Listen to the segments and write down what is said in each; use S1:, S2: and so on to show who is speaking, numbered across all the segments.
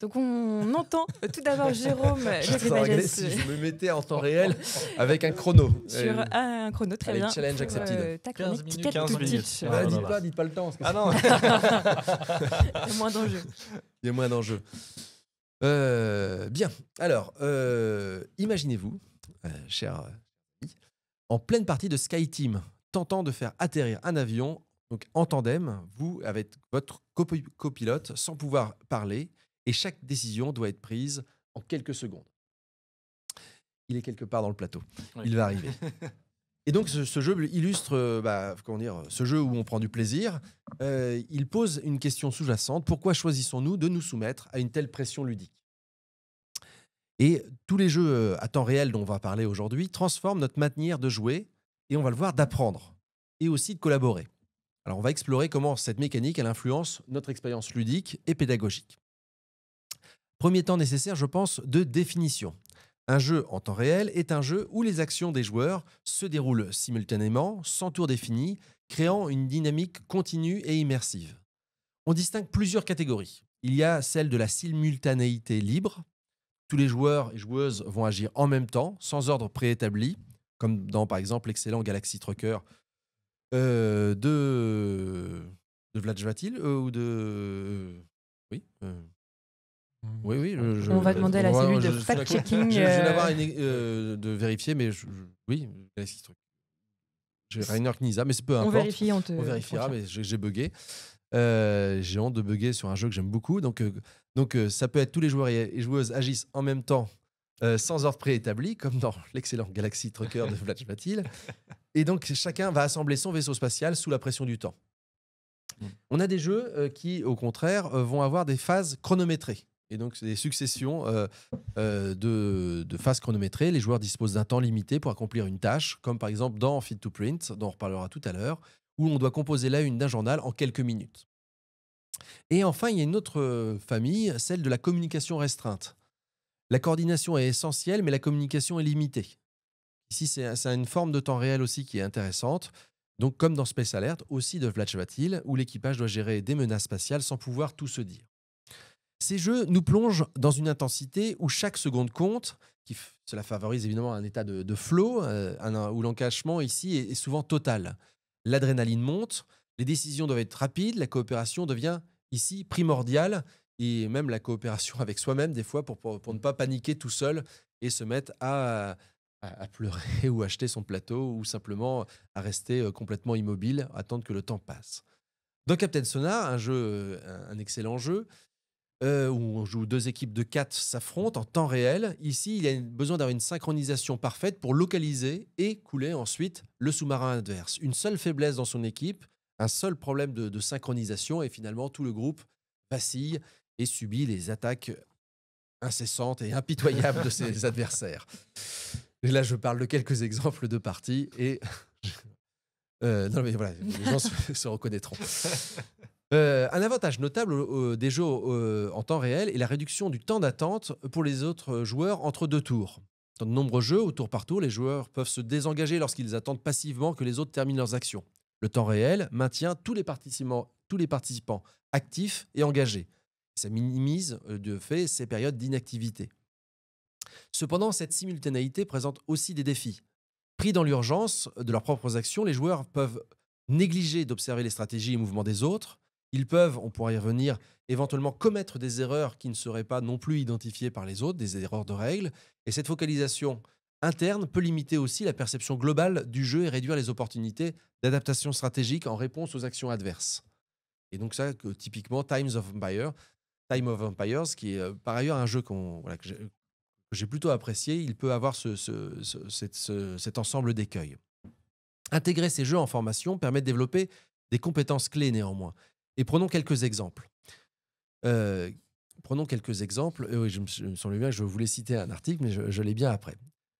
S1: Donc on entend tout d'abord Jérôme
S2: Je
S1: Le
S2: serais
S1: Grimages
S2: si je me mettais en temps réel avec un chrono.
S1: sur un chrono, très
S2: allez,
S1: bien.
S2: challenge
S1: pour,
S2: accepted.
S1: ta
S3: 15
S1: chronique
S3: minutes,
S1: Ticket
S3: 15
S1: to
S3: minutes.
S1: Teach.
S3: Ah,
S2: Dites pas le temps. Parce que
S3: Ah non.
S1: Il y a moins d'enjeux.
S2: il y a moins d'enjeux. Bien. Alors, imaginez-vous, cher ami, en pleine partie de SkyTeam, tentant de faire atterrir un avion, donc en tandem, vous avec votre copilote, sans pouvoir parler, et chaque décision doit être prise en quelques secondes. Il est quelque part dans le plateau.
S3: Oui.
S2: Il va arriver. Et donc, ce jeu illustre comment dire, ce jeu où on prend du plaisir. Il pose une question sous-jacente. Pourquoi choisissons-nous de nous soumettre à une telle pression ludique ? Et tous les jeux à temps réel dont on va parler aujourd'hui transforment notre manière de jouer et on va le voir d'apprendre et aussi de collaborer. Alors, on va explorer comment cette mécanique elle influence notre expérience ludique et pédagogique. Premier temps nécessaire, je pense, de définition. Un jeu en temps réel est un jeu où les actions des joueurs se déroulent simultanément, sans tour défini, créant une dynamique continue et immersive. On distingue plusieurs catégories. Il y a celle de la simultanéité libre. Tous les joueurs et joueuses vont agir en même temps, sans ordre préétabli, comme dans, par exemple, l'excellent Galaxy Trucker de Vlad Chvátil ou de... Oui oui, oui.
S1: On va demander à la cellule de fact-checking.
S2: Je vais l'avoir de vérifier, mais oui, Galaxy Trucker. J'ai Rainer Knizia, mais c'est peu
S1: On
S2: importe.
S1: vérifie, on
S2: vérifiera,
S1: confirme.
S2: mais j'ai bugué. J'ai honte de bugger sur un jeu que j'aime beaucoup. Donc, ça peut être tous les joueurs et joueuses agissent en même temps, sans ordre préétabli, comme dans l'excellent Galaxy Trucker de Vlad Chvátil. Et donc, chacun va assembler son vaisseau spatial sous la pression du temps. On a des jeux qui, au contraire, vont avoir des phases chronométrées. Et donc, c'est des successions de phases chronométrées. Les joueurs disposent d'un temps limité pour accomplir une tâche, comme par exemple dans Fit to Print, dont on reparlera tout à l'heure, où on doit composer la une d'un journal en quelques minutes. Et enfin, il y a une autre famille, celle de la communication restreinte. La coordination est essentielle, mais la communication est limitée. Ici, c'est une forme de temps réel aussi qui est intéressante. Donc, comme dans Space Alert, aussi de Vlad Chvátil, où l'équipage doit gérer des menaces spatiales sans pouvoir tout se dire. Ces jeux nous plongent dans une intensité où chaque seconde compte. Cela favorise évidemment un état de flow, où l'encachement ici est souvent total. L'adrénaline monte, les décisions doivent être rapides, la coopération devient ici primordiale, et même la coopération avec soi-même des fois pour ne pas paniquer tout seul et se mettre à pleurer ou acheter son plateau ou simplement à rester complètement immobile, attendre que le temps passe. Dans Captain Sonar, un excellent jeu, où on joue 2 équipes de 4 s'affrontent en temps réel. Ici, il y a besoin d'avoir une synchronisation parfaite pour localiser et couler ensuite le sous-marin adverse. Une seule faiblesse dans son équipe, un seul problème de synchronisation et finalement tout le groupe vacille et subit les attaques incessantes et impitoyables de ses adversaires. Et là, je parle de quelques exemples de parties et... non mais voilà, les gens se reconnaîtront. Un avantage notable des jeux en temps réel est la réduction du temps d'attente pour les autres joueurs entre 2 tours. Dans de nombreux jeux, au tour par tour, les joueurs peuvent se désengager lorsqu'ils attendent passivement que les autres terminent leurs actions. Le temps réel maintient tous les participants actifs et engagés. Ça minimise de fait ces périodes d'inactivité. Cependant, cette simultanéité présente aussi des défis. Pris dans l'urgence de leurs propres actions, les joueurs peuvent négliger d'observer les stratégies et mouvements des autres. Ils peuvent, on pourra y revenir, éventuellement commettre des erreurs qui ne seraient pas non plus identifiées par les autres, des erreurs de règles. Et cette focalisation interne peut limiter aussi la perception globale du jeu et réduire les opportunités d'adaptation stratégique en réponse aux actions adverses. Et donc ça, typiquement, Time of Empires, qui est par ailleurs un jeu que j'ai plutôt apprécié, il peut avoir cet ensemble d'écueils. Intégrer ces jeux en formation permet de développer des compétences clés néanmoins. Et prenons quelques exemples. Oui, je me semble bien que je voulais citer un article, mais je l'ai bien après.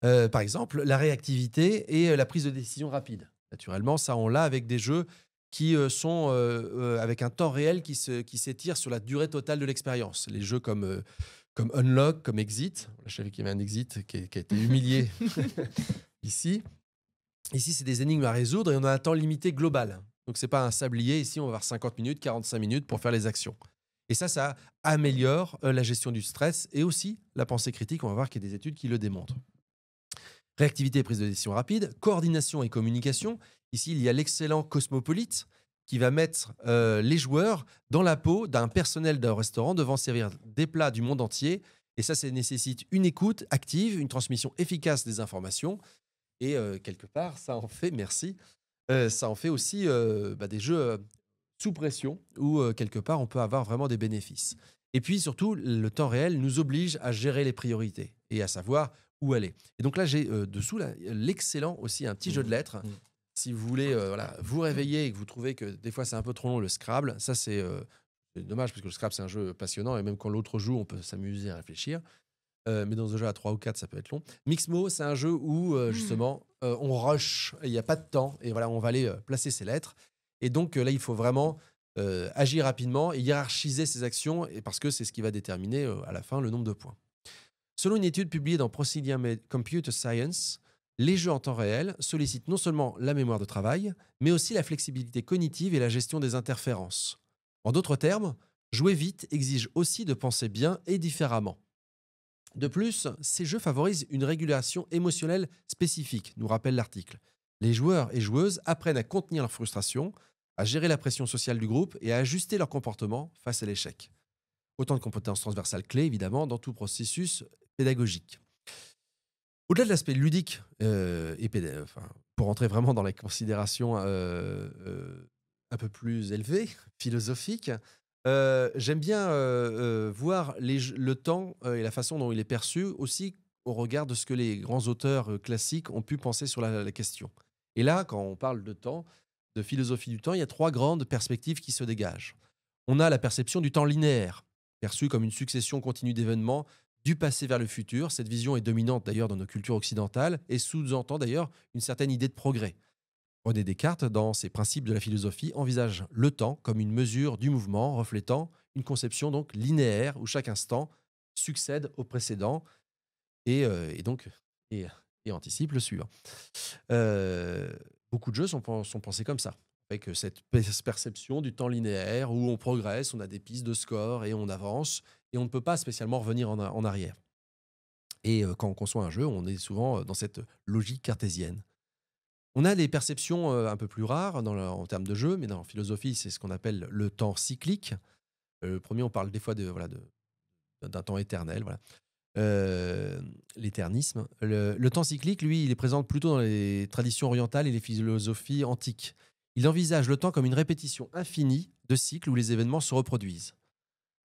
S2: Par exemple, la réactivité et la prise de décision rapide. Naturellement, ça, on l'a avec des jeux qui sont avec un temps réel qui s'étire sur la durée totale de l'expérience. Les jeux comme Unlock, comme Exit. Je savais qu'il y avait un Exit qui a été humilié ici. Ici, c'est des énigmes à résoudre et on a un temps limité global. Donc, ce n'est pas un sablier. Ici, on va avoir 50 minutes, 45 minutes pour faire les actions. Et ça améliore la gestion du stress et aussi la pensée critique. On va voir qu'il y a des études qui le démontrent. Réactivité et prise de décision rapide, coordination et communication. Ici, il y a l'excellent Cosmopolite qui va mettre les joueurs dans la peau d'un personnel d'un restaurant devant servir des plats du monde entier. Et ça nécessite une écoute active, une transmission efficace des informations. Et quelque part, ça en fait, merci, ça en fait aussi des jeux sous pression où quelque part, on peut avoir vraiment des bénéfices. Et puis surtout, le temps réel nous oblige à gérer les priorités et à savoir où aller. Et donc là, j'ai dessous l'excellent aussi, un petit jeu de lettres. Si vous voulez vous réveiller et que vous trouvez que des fois c'est un peu trop long, le Scrabble, ça c'est dommage parce que le Scrabble c'est un jeu passionnant et même quand l'autre joue, on peut s'amuser à réfléchir. Mais dans un jeu à 3 ou 4, ça peut être long. Mixmo, c'est un jeu où justement on rush, il n'y a pas de temps et voilà, on va aller placer ses lettres. Et donc là, il faut vraiment agir rapidement et hiérarchiser ses actions parce que c'est ce qui va déterminer à la fin le nombre de points. Selon une étude publiée dans Procedure Computer Science, les jeux en temps réel sollicitent non seulement la mémoire de travail, mais aussi la flexibilité cognitive et la gestion des interférences. En d'autres termes, jouer vite exige aussi de penser bien et différemment. De plus, ces jeux favorisent une régulation émotionnelle spécifique, nous rappelle l'article. Les joueurs et joueuses apprennent à contenir leur frustration, à gérer la pression sociale du groupe et à ajuster leur comportement face à l'échec. Autant de compétences transversales clés, évidemment, dans tout processus pédagogique. Au-delà de l'aspect ludique, pour entrer vraiment dans les considérations un peu plus élevées, philosophiques, j'aime bien voir le temps et la façon dont il est perçu aussi au regard de ce que les grands auteurs classiques ont pu penser sur la question. Et là, quand on parle de temps, de philosophie du temps, il y a 3 grandes perspectives qui se dégagent. On a la perception du temps linéaire, perçue comme une succession continue d'événements du passé vers le futur. Cette vision est dominante d'ailleurs dans nos cultures occidentales et sous-entend d'ailleurs une certaine idée de progrès. René Descartes, dans ses principes de la philosophie, envisage le temps comme une mesure du mouvement, reflétant une conception donc linéaire où chaque instant succède au précédent et anticipe le suivant. Beaucoup de jeux sont pensés comme ça, avec cette perception du temps linéaire où on progresse, on a des pistes de score et on avance et on ne peut pas spécialement revenir en arrière. Et quand on conçoit un jeu, on est souvent dans cette logique cartésienne. On a des perceptions un peu plus rares en termes de jeu, mais dans la philosophie, c'est ce qu'on appelle le temps cyclique. Le premier, on parle des fois d'un temps éternel. Voilà. L'éternisme. Le temps cyclique, lui, il est présent plutôt dans les traditions orientales et les philosophies antiques. Il envisage le temps comme une répétition infinie de cycles où les événements se reproduisent.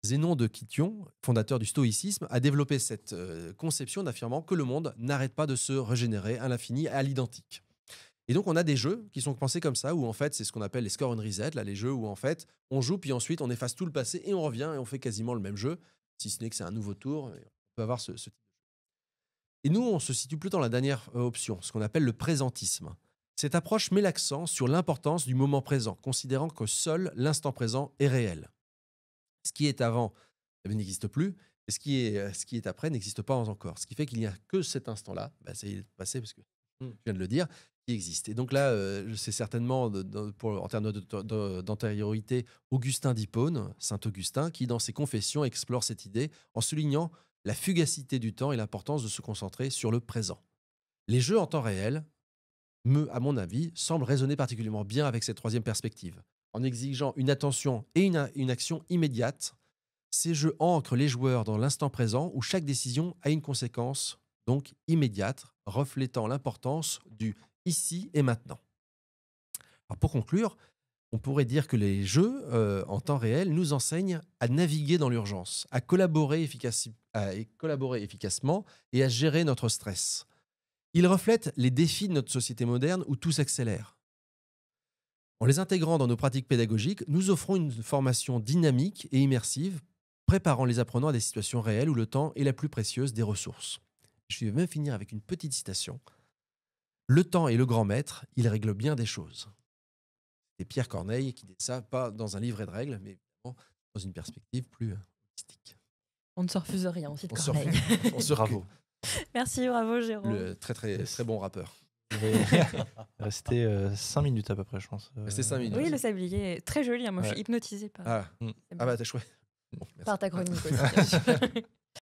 S2: Zénon de Kition, fondateur du stoïcisme, a développé cette conception d'affirmant que le monde n'arrête pas de se régénérer à l'infini, à l'identique. Et donc, on a des jeux qui sont pensés comme ça, où en fait, c'est ce qu'on appelle les score and reset, là, les jeux où en fait, on joue, puis ensuite, on efface tout le passé et on revient et on fait quasiment le même jeu, si ce n'est que c'est un nouveau tour. On peut avoir ce type de jeu. Et nous, on se situe plutôt dans la dernière option, ce qu'on appelle le présentisme. Cette approche met l'accent sur l'importance du moment présent, considérant que seul l'instant présent est réel. Ce qui est avant n'existe plus, et ce qui est après n'existe pas encore. Ce qui fait qu'il n'y a que cet instant-là, ça y est passé parce que je viens de le dire, qui existe. Et donc là, c'est certainement, en termes d'antériorité, Augustin d'Hippone, Saint Augustin, qui dans ses confessions explore cette idée en soulignant la fugacité du temps et l'importance de se concentrer sur le présent. Les jeux en temps réel, à mon avis, semblent résonner particulièrement bien avec cette troisième perspective. En exigeant une attention et une action immédiate, ces jeux ancrent les joueurs dans l'instant présent où chaque décision a une conséquence donc immédiate, reflétant l'importance du ici et maintenant. Alors pour conclure, on pourrait dire que les jeux en temps réel nous enseignent à naviguer dans l'urgence, à collaborer efficacement et à gérer notre stress. Ils reflètent les défis de notre société moderne où tout s'accélère. En les intégrant dans nos pratiques pédagogiques, nous offrons une formation dynamique et immersive, préparant les apprenants à des situations réelles où le temps est la plus précieuse des ressources. Je vais même finir avec une petite citation. Le temps est le grand maître, il règle bien des choses. C'est Pierre Corneille qui dit ça, pas dans un livret de règles, mais dans une perspective plus holistique.
S1: On ne se refuse rien, on cite Corneille.
S2: Bravo.
S1: Merci, bravo Jérôme.
S2: Le très très très bon rappeur.
S3: Il va rester 5 minutes à peu près, je pense.
S2: C'est 5 minutes.
S1: Oui, le sablier est très joli. Moi, je suis hypnotisée par.
S2: Ah bah t'es chouette. Bon, merci.
S1: Par ta chronique aussi. Bien sûr.